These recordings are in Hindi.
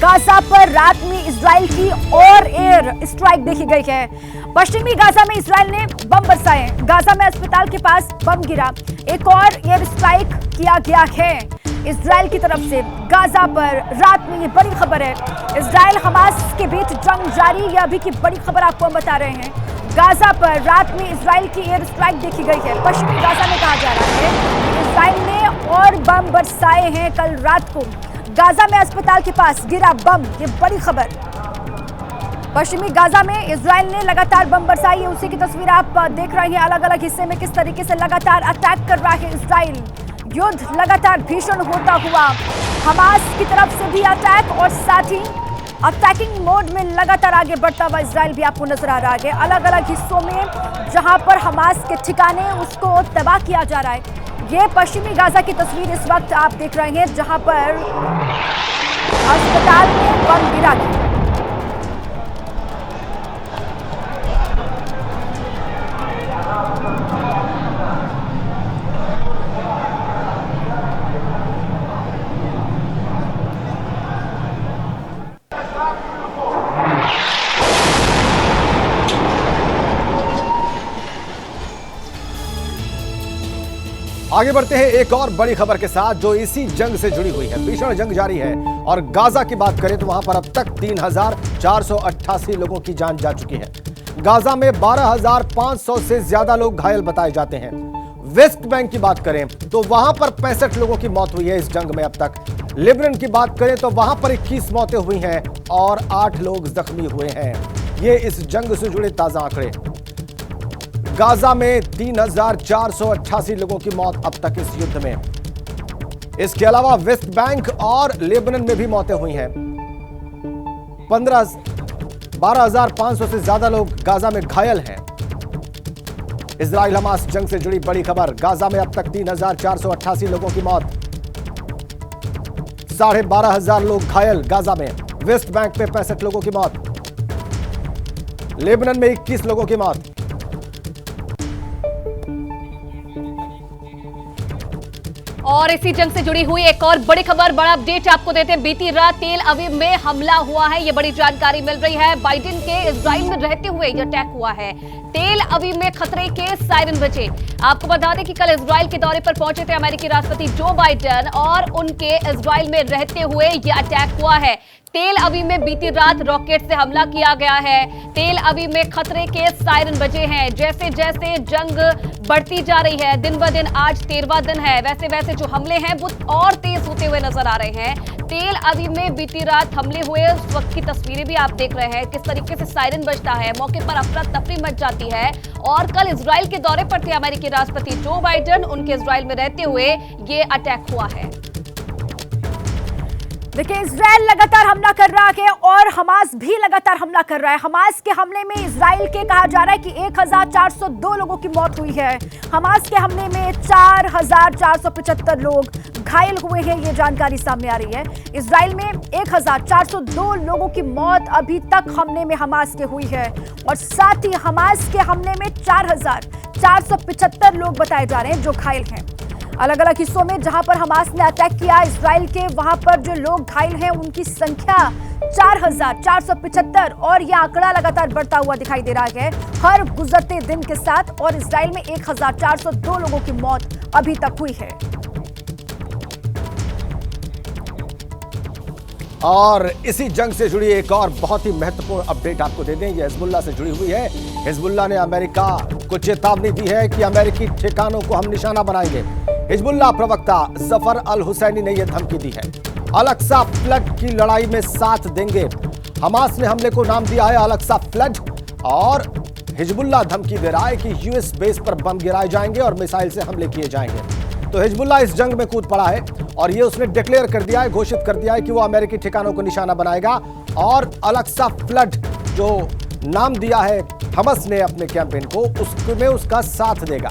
गाजा पर रात में इजराइल की और एयर स्ट्राइक देखी गई है। पश्चिमी गाजा में इजराइल ने बम बरसाए। गाजा में अस्पताल के पास बम गिरा। एक और एयर स्ट्राइक किया गया है इजराइल की तरफ से। गाजा पर रात में ये बड़ी खबर है। इजराइल हमास के बीच जंग जारी, ये अभी की बड़ी खबर आपको हम बता रहे हैं। गाजा पर रात में इजराइल की एयर स्ट्राइक देखी गई है। पश्चिमी गाजा में कहा जा रहा है कि इजराइल ने और बम बरसाए हैं कल रात को। गाजा में अस्पताल के पास गिरा बम, ये बड़ी खबर। पश्चिमी गाजा में इजराइल ने लगातार बम बरसाई है, उसी की तस्वीर आप देख रहे हैं। अलग अलग हिस्से में किस तरीके से लगातार अटैक कर रहा है इजराइल। युद्ध लगातार भीषण होता हुआ हमास की तरफ से भी अटैक, और साथ ही अटैकिंग मोड में लगातार आगे बढ़ता हुआ इजराइल भी आपको नजर आ रहा है। अलग अलग हिस्सों में जहां पर हमास के ठिकाने उसको तबाह किया जा रहा है। ये पश्चिमी गाजा की तस्वीर इस वक्त आप देख रहे हैं, जहां पर अस्पताल में बम गिरा है। आगे बढ़ते हैं एक और बड़ी खबर के साथ जो इसी जंग से जुड़ी हुई है। भीषण जंग जारी है और गाजा की बात करें तो वहां पर अब तक 3,488 लोगों की जान जा चुकी है। गाजा में 12,500 से ज्यादा लोग घायल बताए जाते हैं। वेस्ट बैंक की बात करें तो वहां पर 65 लोगों की मौत हुई है इस जंग में अब तक। लेबनान की बात करें तो वहां पर 21 मौतें हुई हैं और 8 लोग जख्मी हुए हैं। ये इस जंग से जुड़े ताजा आंकड़े। गाजा में 3,488 लोगों की मौत अब तक इस युद्ध में। इसके अलावा वेस्ट बैंक और लेबनान में भी मौतें हुई हैं। 12,500 से ज्यादा लोग गाजा में घायल हैं। इजराइल हमास जंग से जुड़ी बड़ी खबर। गाजा में अब तक 3,488 लोगों की मौत, 12,500 लोग घायल गाजा में। वेस्ट बैंक में 65 लोगों की मौत, लेबनान में 21 लोगों की मौत। और इसी जंग से जुड़ी हुई एक और बड़ी खबर, बड़ा अपडेट आपको देते हैं। बीती रात तेल अवीव में हमला हुआ है, ये बड़ी जानकारी मिल रही है। बाइडेन के इजराइल में रहते हुए ये अटैक हुआ है। तेल अवीव में खतरे के सायरन बजे। आपको बता दें कि कल इजराइल के दौरे पर पहुंचे थे अमेरिकी राष्ट्रपति जो बाइडेन, और उनके इजराइल में रहते हुए ये अटैक हुआ है। तेल अवीव में बीती रात रॉकेट से हमला किया गया है। तेल अवीव में खतरे के सायरन बजे हैं। जैसे जैसे जंग बढ़ती जा रही है, दिन ब दिन आज 13वां दिन है, वैसे वैसे जो हमले हैं वो और तेज होते हुए नजर आ रहे हैं। तेल अवीव में बीती रात हमले हुए उस वक्त की तस्वीरें भी आप देख रहे हैं, किस तरीके से सायरन बजता है। मौके पर अफरा तफरी मच जाती है। और कल इजराइल के दौरे पर थे अमेरिकी राष्ट्रपति जो बाइडेन, उनके इजराइल में रहते हुए ये अटैक हुआ है। देखिए, इजराइल लगातार हमला कर रहा है और हमास भी लगातार हमला कर रहा है। हमास के हमले में इजराइल के कहा जा रहा है कि 1,402 लोगों की मौत हुई है। हमास के हमले में 4,475 लोग घायल हुए हैं, ये जानकारी सामने आ रही है। इजराइल में 1,402 लोगों की मौत अभी तक हमले में हमास के हुई है, और साथ ही हमास के हमले में 4,475 लोग बताए जा रहे हैं जो घायल हैं। अलग अलग हिस्सों में जहां पर हमास ने अटैक किया इजराइल के, वहां पर जो लोग घायल हैं उनकी संख्या 4,475, और यह आंकड़ा लगातार बढ़ता हुआ दिखाई दे रहा है हर गुजरते दिन के साथ। और इजराइल में 1,402 लोगों की मौत अभी तक हुई है। और इसी जंग से जुड़ी एक और बहुत ही महत्वपूर्ण अपडेट आपको दे दें, ये हिजबुल्लाह से जुड़ी हुई है। हिजबुल्लाह ने अमेरिका को चेतावनी दी है कि अमेरिकी ठिकानों को हम निशाना बनाएंगे। हिजबुल्लाह प्रवक्ता जफर अल हुसैनी ने यह धमकी दी है। अल-अक्सा फ्लड की लड़ाई में साथ देंगे। हमास ने हमले को नाम दिया है अल-अक्सा फ्लड, और हिजबुल्लाह धमकी दे रहा है कि यूएस बेस पर बम गिराए जाएंगे और मिसाइल से हमले किए जाएंगे। तो हिजबुल्लाह इस जंग में कूद पड़ा है और ये उसने डिक्लेयर कर दिया है, घोषित कर दिया है कि वो अमेरिकी ठिकानों को निशाना बनाएगा और अल-अक्सा फ्लड जो नाम दिया है हमास ने अपने कैंपेन को, उसमें उसका साथ देगा।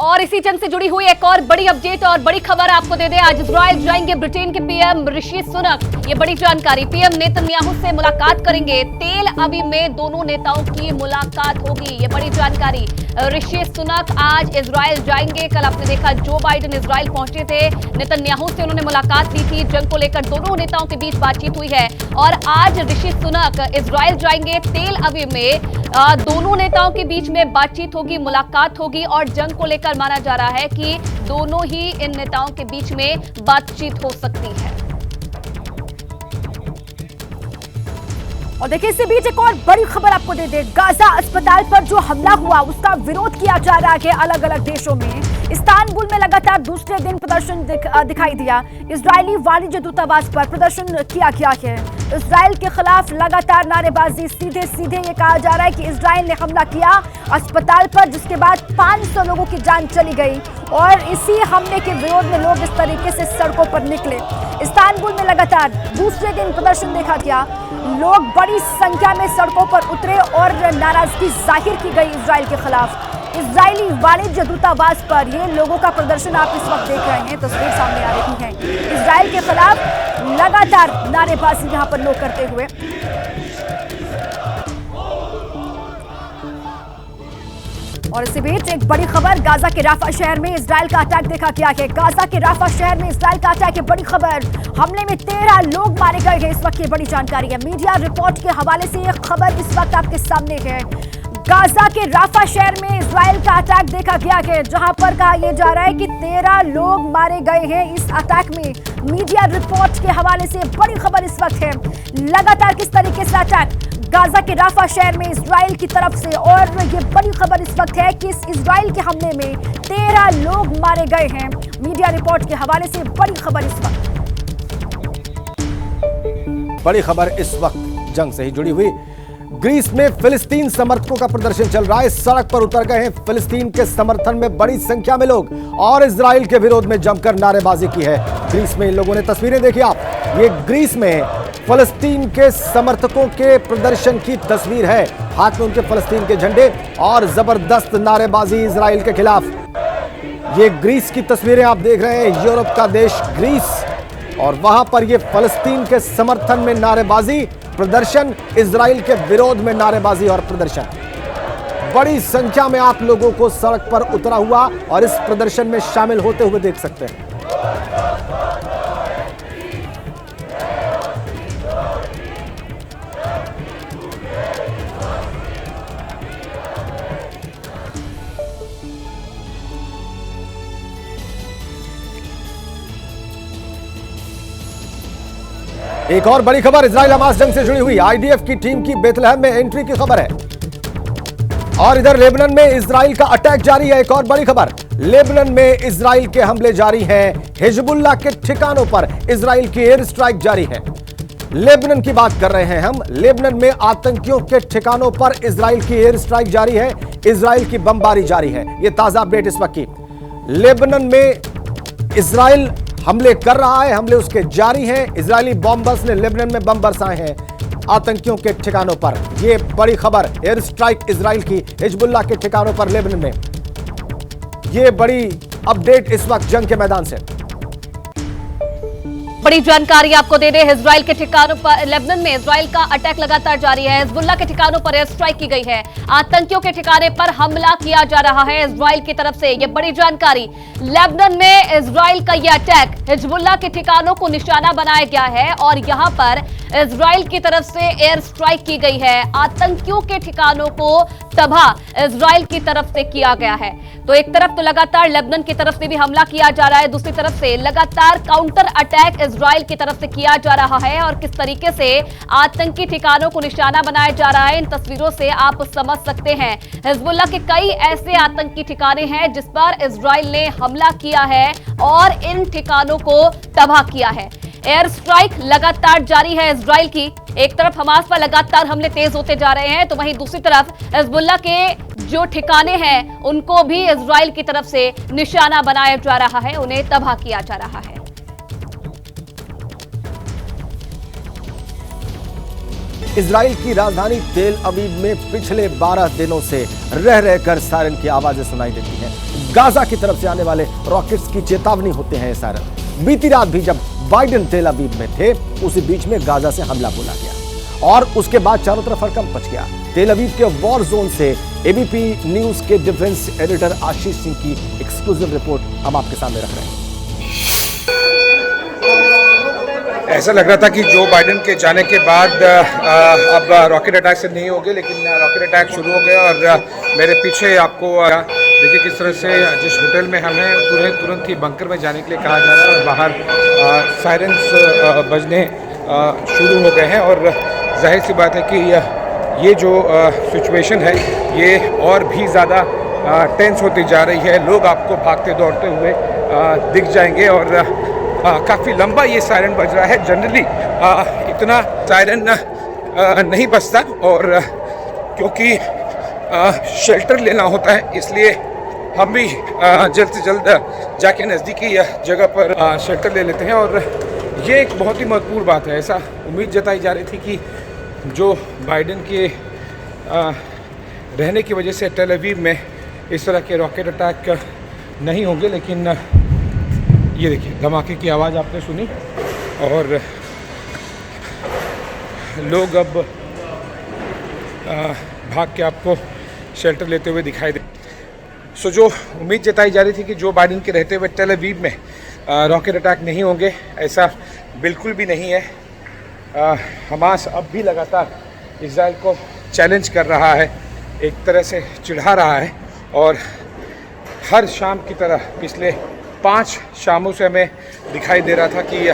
और इसी जंग से जुड़ी हुई एक और बड़ी अपडेट और बड़ी खबर आपको दे दें। आज इजराइल जाएंगे ब्रिटेन के पीएम ऋषि सुनक। ये बड़ी जानकारी, पीएम नेतन्याहू से मुलाकात करेंगे। तेल अवीव में दोनों नेताओं की मुलाकात होगी। ये बड़ी जानकारी, ऋषि सुनक आज इजराइल जाएंगे। कल आपने देखा जो बाइडेन इजराइल पहुंचे थे, नेतन्याहू से उन्होंने मुलाकात की थी। जंग को लेकर दोनों नेताओं के बीच बातचीत हुई है और आज ऋषि सुनक इजराइल जाएंगे। तेल अवीव में दोनों नेताओं के बीच में बातचीत होगी, मुलाकात होगी और जंग को लेकर माना जा रहा है कि दोनों ही इन नेताओं के बीच में बातचीत हो सकती है। और देखिए इसी बीच एक और बड़ी खबर आपको दे दे, गाजा अस्पताल पर जो हमला हुआ उसका विरोध किया जा रहा है अलग अलग देशों में। इस्तांबुल में लगातार दूसरे दिन प्रदर्शन दिखाई दिया। इजरायली वाणिज्य दूतावास पर प्रदर्शन किया गया है। इजराइल के खिलाफ लगातार नारेबाजी, सीधे सीधे ये कहा जा रहा है कि इजराइल ने हमला किया अस्पताल पर, जिसके बाद 500 लोगों की जान चली गई और इसी हमले के विरोध में लोग इस तरीके से सड़कों पर निकले। इस्तांबुल में लगातार दूसरे दिन प्रदर्शन देखा गया। लोग बड़ी संख्या में सड़कों पर उतरे और नाराजगी जाहिर की गई इजराइल के खिलाफ। इजरायली वाणिज्य दूतावास पर ये लोगों का प्रदर्शन आप इस वक्त देख रहे हैं, तस्वीर सामने आ रही है। इजराइल के खिलाफ लगातार नारेबाजी यहां पर लोग करते हुए। और इसी बीच एक बड़ी खबर, गाजा के राफा शहर में इजराइल का अटैक देखा गया है। गाजा के राफा शहर में इजराइल का अटैक है, बड़ी खबर। हमले में 13 लोग मारे गए हैं, इस वक्त ये बड़ी जानकारी है। मीडिया रिपोर्ट के हवाले से यह खबर इस वक्त आपके सामने है। गाजा के राफा शहर में इजराइल का अटैक देखा गया है, जहां पर कहा यह जा रहा है कि 13 लोग मारे गए हैं इस अटैक में। मीडिया रिपोर्ट के हवाले से बड़ी खबर इस वक्त है। लगातार किस तरीके से अटैक गाजा के राफा शहर में इजराइल की तरफ से, और ये बड़ी खबर इस वक्त है कि इस इजराइल के हमले में 13 लोग मारे गए हैं। मीडिया रिपोर्ट के हवाले से बड़ी खबर इस वक्त। बड़ी खबर इस वक्त जंग से ही जुड़ी हुई। ग्रीस में फिलिस्तीन समर्थकों का प्रदर्शन चल रहा है। सड़क पर उतर गए हैं फिलिस्तीन के समर्थन में बड़ी संख्या में लोग और इजराइल के विरोध में जमकर नारेबाजी की है। ग्रीस में इन लोगों ने तस्वीरें देखी आप, ये ग्रीस में फिलिस्तीन के समर्थकों के प्रदर्शन की तस्वीर है। हाथ में उनके फिलिस्तीन के झंडे और जबरदस्त नारेबाजी इजराइल के खिलाफ। ये ग्रीस की तस्वीरें आप देख रहे हैं, यूरोप का देश ग्रीस, और वहां पर ये फिलिस्तीन के समर्थन में नारेबाजी, प्रदर्शन, इजराइल के विरोध में नारेबाजी और प्रदर्शन। बड़ी संख्या में आप लोगों को सड़क पर उतरा हुआ और इस प्रदर्शन में शामिल होते हुए देख सकते हैं। एक और बड़ी खबर, इजराइल हमास जंग से जुड़ी हुई। आईडीएफ की टीम की बेतलहम में एंट्री की खबर है। और इधर लेबनान में इजराइल का अटैक जारी है। एक और बड़ी खबर, लेबनान में इजराइल के हमले जारी हैं। हिजबुल्लाह के ठिकानों पर इजराइल की एयर स्ट्राइक जारी है। लेबनान की बात कर रहे हैं हम। लेबनान में आतंकियों के ठिकानों पर इजराइल की एयर स्ट्राइक जारी है, इजराइल की बमबारी जारी है। यह ताजा अपडेट इस वक्त की। लेबनान में इजराइल हमले कर रहा है, हमले उसके जारी हैं। इजरायली बॉम्बर्स ने लेबनान में बम बरसाए हैं आतंकियों के ठिकानों पर। यह बड़ी खबर, एयर स्ट्राइक इजराइल की हिजबुल्लाह के ठिकानों पर लेबनान में। यह बड़ी अपडेट इस वक्त जंग के मैदान से। बड़ी जानकारी आपको दे दें, इजराइल के ठिकानों पर, लेबनान में इजराइल का अटैक लगातार जारी है। हिजबुल्लाह के ठिकानों पर एयर स्ट्राइक की गई है। आतंकियों के ठिकाने पर हमला किया जा रहा है इजराइल की तरफ से। यह बड़ी जानकारी, लेबनान में इजराइल का यह अटैक, हिजबुल्लाह के ठिकानों को निशाना बनाया गया है और यहां पर इजराइल की तरफ से एयर स्ट्राइक की गई है। आतंकियों के ठिकानों को तबाह इजराइल की तरफ से किया गया है। तो एक तरफ तो लगातार लेबनान की तरफ से भी हमला किया जा रहा है, दूसरी तरफ से लगातार काउंटर अटैक इजराइल की तरफ से किया जा रहा है और किस तरीके से आतंकी ठिकानों को निशाना बनाया जा रहा है, इन तस्वीरों से आप समझ सकते हैं। हिजबुल्लाह के कई ऐसे आतंकी ठिकाने हैं जिस पर इजराइल ने हमला किया है और इन ठिकानों को तबाह किया है। एयर स्ट्राइक लगातार जारी है इजराइल की। एक तरफ हमास पर लगातार हमले तेज होते जा रहे हैं, तो वहीं दूसरी तरफ हिजबुल्लाह के जो ठिकाने हैं उनको भी इजराइल की तरफ से निशाना बनाया जा रहा है, उन्हें तबाह किया जा रहा है। इजराइल की राजधानी तेल अवीव में पिछले 12 दिनों से रह रहकर सायरन की आवाजें सुनाई देती हैं। गाजा की तरफ से आने वाले रॉकेट्स की चेतावनी होते हैं ये सायरन। बीती रात भी जब बाइडेन तेल अवीव में थे, उसी बीच में गाजा से हमला बोला गया और उसके बाद चारों तरफ हड़कंप मच गया। तेल अवीव के वॉर जोन से एबीपी न्यूज के डिफेंस एडिटर आशीष सिंह की एक्सक्लूसिव रिपोर्ट हम आपके सामने रख रहे हैं। ऐसा लग रहा था कि जो बाइडेन के जाने के बाद अब रॉकेट अटैक से नहीं होंगे, लेकिन रॉकेट अटैक शुरू हो गया। और मेरे पीछे आपको देखिए किस तरह से जिस होटल में हमें तुरंत ही बंकर में जाने के लिए कहा जा रहा है और बाहर सायरन्स बजने शुरू हो गए हैं। और जाहिर सी बात है कि ये जो सिचुएशन है ये और भी ज़्यादा टेंस होती जा रही है। लोग आपको भागते दौड़ते हुए दिख जाएंगे और काफ़ी लंबा ये सायरन बज रहा है। जनरली इतना सायरन नहीं बजता, और क्योंकि शेल्टर लेना होता है इसलिए हम भी जल्द से जल्द जाके नज़दीकी जगह पर शेल्टर ले लेते हैं। और ये एक बहुत ही महत्वपूर्ण बात है। ऐसा उम्मीद जताई जा रही थी कि जो बाइडेन के रहने की वजह से टेल अवीव में इस तरह के रॉकेट अटैक नहीं होंगे, लेकिन ये देखिए धमाके की आवाज़ आपने सुनी और लोग अब भाग के आपको शेल्टर लेते हुए दिखाई दे। सो जो उम्मीद जताई जा रही थी कि जो बाइडेन के रहते हुए टेल अवीव में रॉकेट अटैक नहीं होंगे, ऐसा बिल्कुल भी नहीं है। हमास अब भी लगातार इजराइल को चैलेंज कर रहा है, एक तरह से चिढ़ा रहा है। और हर शाम की तरह पिछले 5 शामों से हमें दिखाई दे रहा था कि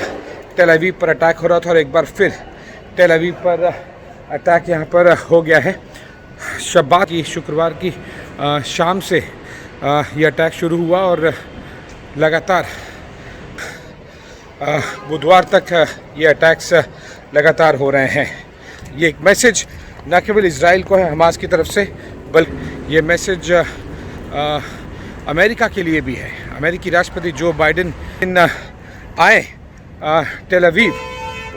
टेल अवीव पर अटैक हो रहा था, और एक बार फिर टेल अवीव पर अटैक यहाँ पर हो गया है। शब्बात की शुक्रवार की शाम से ये अटैक शुरू हुआ और लगातार बुधवार तक ये अटैक्स लगातार हो रहे हैं। ये एक मैसेज न केवल इजराइल को है हमास की तरफ से, बल्कि ये मैसेज अमेरिका के लिए भी है। अमेरिकी राष्ट्रपति जो बाइडेन आए टेल अवीव,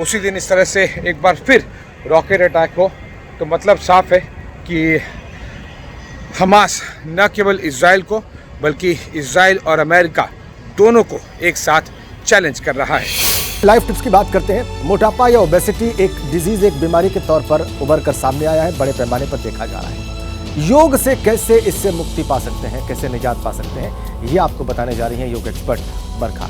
उसी दिन इस तरह से एक बार फिर रॉकेट अटैक हो, तो मतलब साफ है कि हमास न केवल इजराइल को बल्कि इजराइल और अमेरिका दोनों को एक साथ चैलेंज कर रहा है। लाइफ टिप्स की बात करते हैं। मोटापा या ओबेसिटी एक डिजीज, एक बीमारी के तौर पर उभर कर सामने आया है, बड़े पैमाने पर देखा जा रहा है। योग से कैसे इससे मुक्ति पा सकते हैं, कैसे निजात पा सकते हैं, ये आपको बताने जा रही हैं योग एक्सपर्ट बरखा।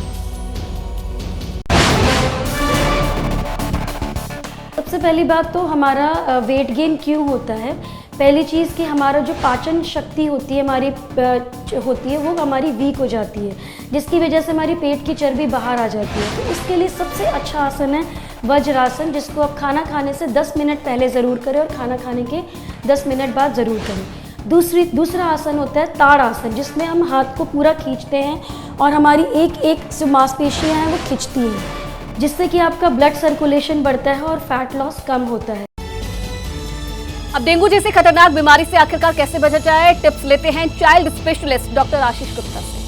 सबसे पहली बात तो हमारा वेट गेन क्यों होता है। पहली चीज़ कि हमारा जो पाचन शक्ति होती है हमारी वो हमारी वीक हो जाती है, जिसकी वजह से हमारी पेट की चर्बी बाहर आ जाती है। तो इसके लिए सबसे अच्छा आसन है वज्रासन, जिसको आप खाना खाने से 10 मिनट पहले ज़रूर करें और खाना खाने के 10 मिनट बाद ज़रूर करें। दूसरा आसन होता है ताड़ आसन, जिसमें हम हाथ को पूरा खींचते हैं और हमारी एक एक जो मांसपेशियाँ हैं वो खिंचती हैं, जिससे कि आपका ब्लड सर्कुलेशन बढ़ता है और फैट लॉस कम होता है। अब डेंगू जैसी खतरनाक बीमारी से आखिरकार कैसे बचा जाए, टिप्स लेते हैं child specialist doctor Ashish Gupta से।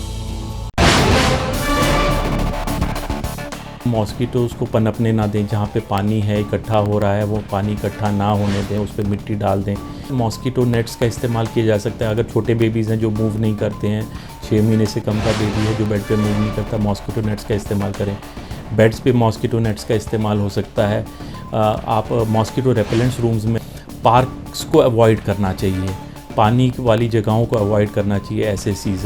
मॉस्किटोज को पनपने ना दें, जहाँ पे पानी है इकट्ठा हो रहा है वो पानी इकट्ठा ना होने दें, उस पर मिट्टी डाल दें। मॉस्किटो नेट्स का इस्तेमाल किया जा सकता है। अगर छोटे बेबीज़ हैं जो मूव नहीं करते हैं, 6 महीने से कम का बेबी है जो बेड पे मूव नहीं करता, मॉस्किटो नेट्स का इस्तेमाल करें। बेड्स पे मॉस्किटो नेट्स का इस्तेमाल हो सकता है। आप मॉस्किटो रेपेलेंट्स रूम्स में पार्क्स को अवॉइड करना चाहिए, पानी वाली जगहों को अवॉइड करना चाहिए ऐसे सीज़न।